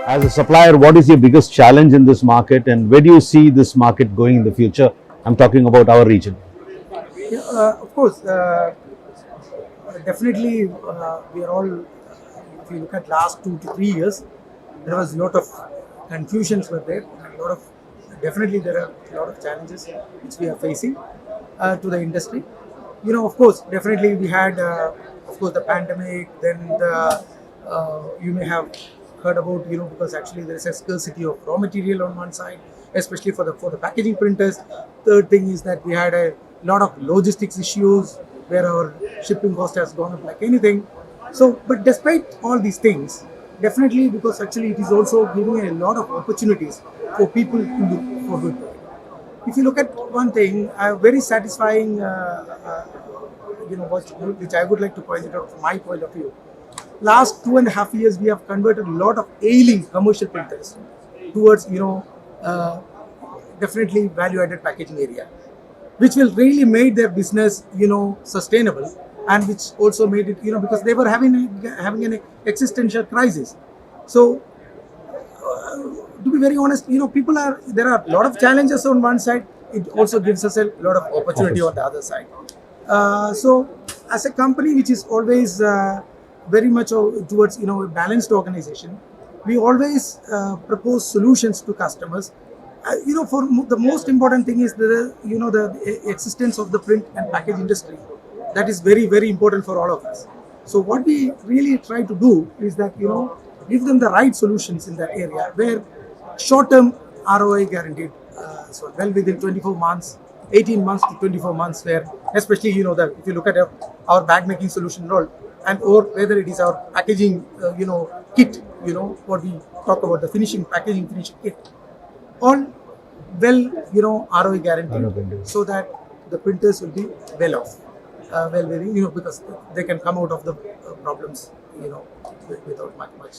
As a supplier, what is your biggest challenge in this market and where do you see this market going in the future? I'm talking about our region. Yeah, of course, definitely we are all, if you look at last 2 to 3 years, there was a lot of confusions were there, and a lot of, definitely there are a lot of challenges which we are facing to the industry. Of course, definitely we had, of course, the pandemic, then you may have heard about, because actually there is a scarcity of raw material on one side, especially for the packaging printers. Third thing is that we had a lot of logistics issues where our shipping cost has gone up like anything. So, but despite all these things, definitely, because actually it is also giving a lot of opportunities for people to look forward to it. If you look at one thing, very satisfying, which I would like to point it out from my point of view. Last 2.5 years, we have converted a lot of ailing commercial printers towards, uh, definitely value-added packaging area, which will really made their business, sustainable, and which also made it, because they were having an existential crisis. So, to be very honest, there are a lot of challenges on one side. It also gives us a lot of opportunity on the other side. So, as a company which is always very much towards a balanced organization, we always propose solutions to customers. The most important thing is the existence of the print and package industry. That is very, very important for all of us. So what we really try to do is that give them the right solutions in that area where short-term ROI guaranteed, so well within 24 months, 18 months to 24 months, where especially if you look at our bag making solution role, and or whether it is our packaging kit, what we talk about, the packaging finishing kit, all well ROI guaranteed, so that the printers will be well off, because they can come out of the problems without much